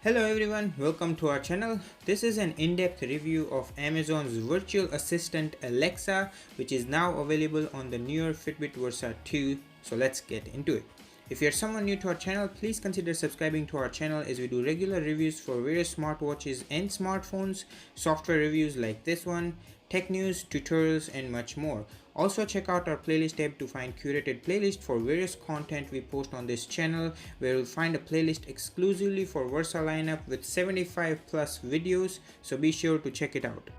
Hello everyone, welcome to our channel. This is an in-depth review of Amazon's virtual assistant Alexa, which is now available on the newer Fitbit Versa 2. So let's get into it. If you're someone new to our channel, please consider subscribing to our channel as we do regular reviews for various smartwatches and smartphones, software reviews like this one, tech news, tutorials, and much more. Also check out our playlist tab to find curated playlist for various content we post on this channel, where you'll find a playlist exclusively for Versa lineup with 75 plus videos, so be sure to check it out.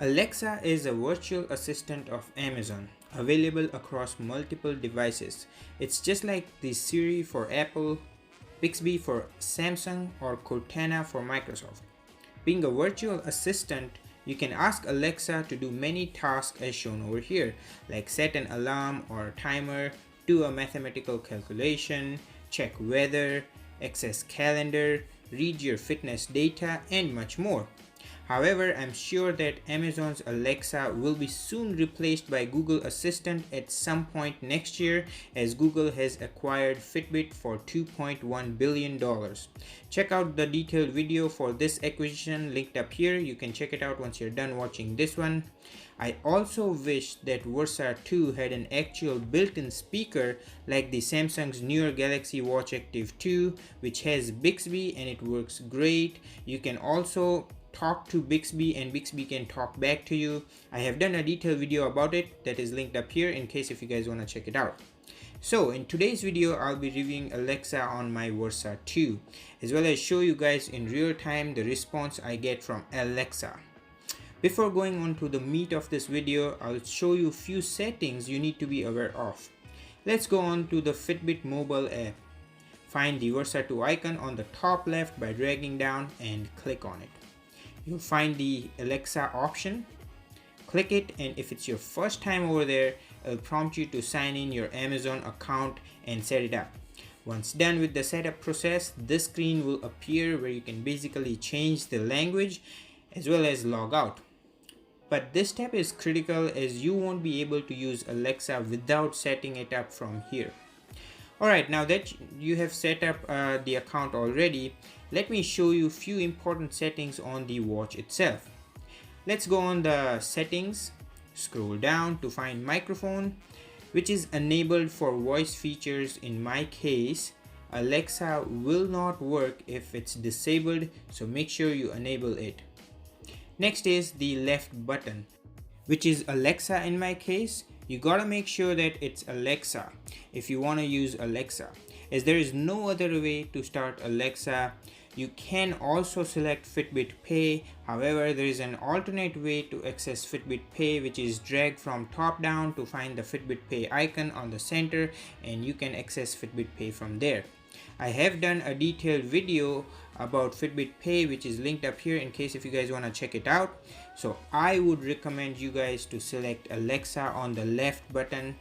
Alexa is a virtual assistant of Amazon, available across multiple devices. It's just like the Siri for Apple, Bixby for Samsung, or Cortana for Microsoft. Being a virtual assistant, you can ask Alexa to do many tasks as shown over here, like set an alarm or timer, do a mathematical calculation, check weather, access calendar, read your fitness data, and much more. However, I'm sure that Amazon's Alexa will be soon replaced by Google Assistant at some point next year, as Google has acquired Fitbit for $2.1 billion. Check out the detailed video for this acquisition linked up here. You can check it out once you're done watching this one. I also wish that Versa 2 had an actual built-in speaker like the Samsung's newer Galaxy Watch Active 2, which has Bixby and it works great. You can also talk to Bixby and Bixby can talk back to you. I have done a detailed video about it that is linked up here in case if you guys want to check it out. So in today's video, I'll be reviewing Alexa on my Versa 2, as well as show you guys in real time the response I get from Alexa. Before going on to the meat of this video, I'll show you few settings you need to be aware of. Let's go on to the Fitbit mobile app. Find the Versa 2 icon on the top left by dragging down and click on it. You'll find the Alexa option. Click it, and if it's your first time over there, it'll prompt you to sign in your Amazon account and set it up. Once done with the setup process, this screen will appear where you can basically change the language as well as log out. But this step is critical as you won't be able to use Alexa without setting it up from here. Alright, now that you have set up the account already, let me show you a few important settings on the watch itself. Let's go on the settings, scroll down to find microphone, which is enabled for voice features. In my case, Alexa will not work if it's disabled, so make sure you enable it. Next is the left button, which is Alexa in my case. You gotta make sure that it's Alexa if you want to use Alexa, as there is no other way to start Alexa. You can also select Fitbit Pay. However, there is an alternate way to access Fitbit Pay, which is drag from top down to find the Fitbit Pay icon on the center, and you can access Fitbit Pay from there. I have done a detailed video about Fitbit Pay, which is linked up here in case if you guys want to check it out. So I would recommend you guys to select Alexa on the left button.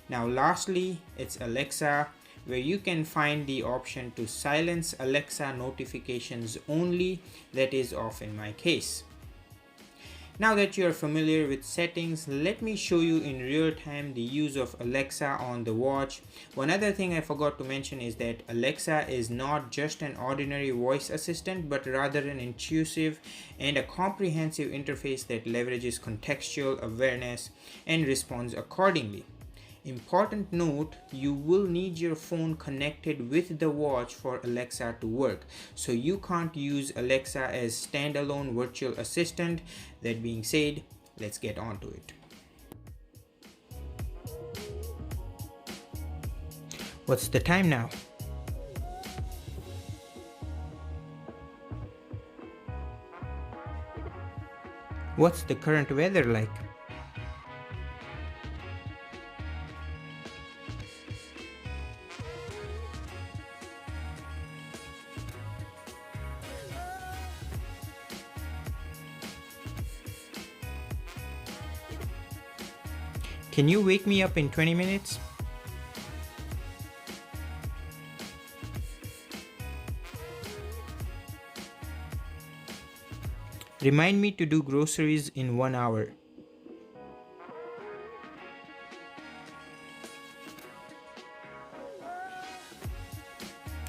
Now lastly, it's Alexa, where you can find the option to silence Alexa notifications only. That is off in my case. Now that you are familiar with settings, let me show you in real time the use of Alexa on the watch. One other thing I forgot to mention is that Alexa is not just an ordinary voice assistant, but rather an intuitive and a comprehensive interface that leverages contextual awareness and responds accordingly. Important note, you will need your phone connected with the watch for Alexa to work, so you can't use Alexa as standalone virtual assistant. That being said, let's get on to it. What's the time now? What's the current weather like? Can you wake me up in 20 minutes? Remind me to do groceries in 1 hour.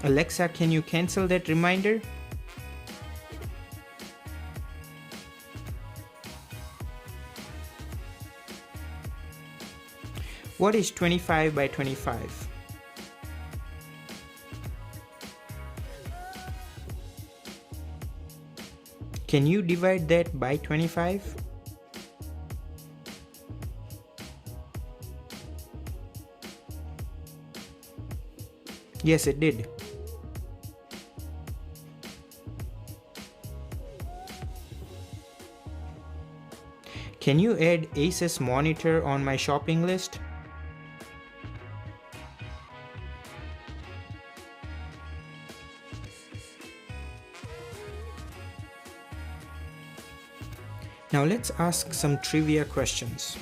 Alexa, can you cancel that reminder? What is 25 by 25? Can you divide that by 25? Yes, it did. Can you add Asus monitor on my shopping list? Now let's ask some trivia questions.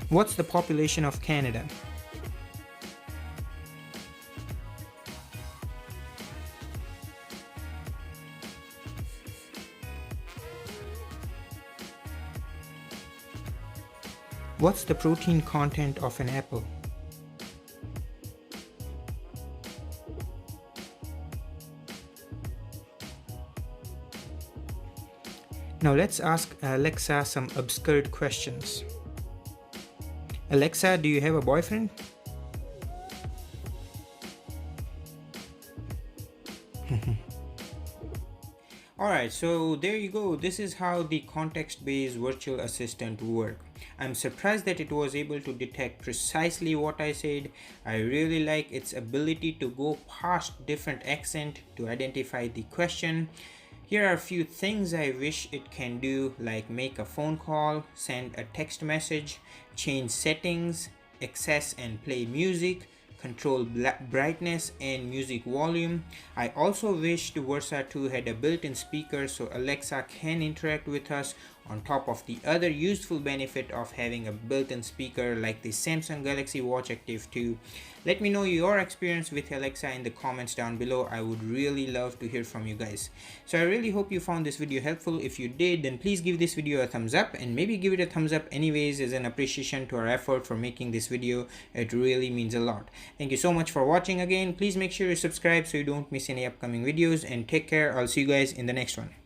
What's the population of Canada? What's the protein content of an apple? Now let's ask Alexa some absurd questions. Alexa, do you have a boyfriend? Alright, so there you go. This is how the context-based virtual assistant works. I'm surprised that it was able to detect precisely what I said. I really like its ability to go past different accent to identify the question. Here are a few things I wish it can do, like make a phone call, send a text message, change settings, access and play music, control brightness and music volume. I also wish the Versa 2 had a built-in speaker so Alexa can interact with us, on top of the other useful benefit of having a built-in speaker like the Samsung Galaxy Watch Active 2. Let me know your experience with Alexa in the comments down below. I would really love to hear from you guys. So I really hope you found this video helpful. If you did, then please give this video a thumbs up, and maybe give it a thumbs up anyways as an appreciation to our effort for making this video. It really means a lot. Thank you so much for watching again. Please make sure you subscribe so you don't miss any upcoming videos, and take care. I'll see you guys in the next one.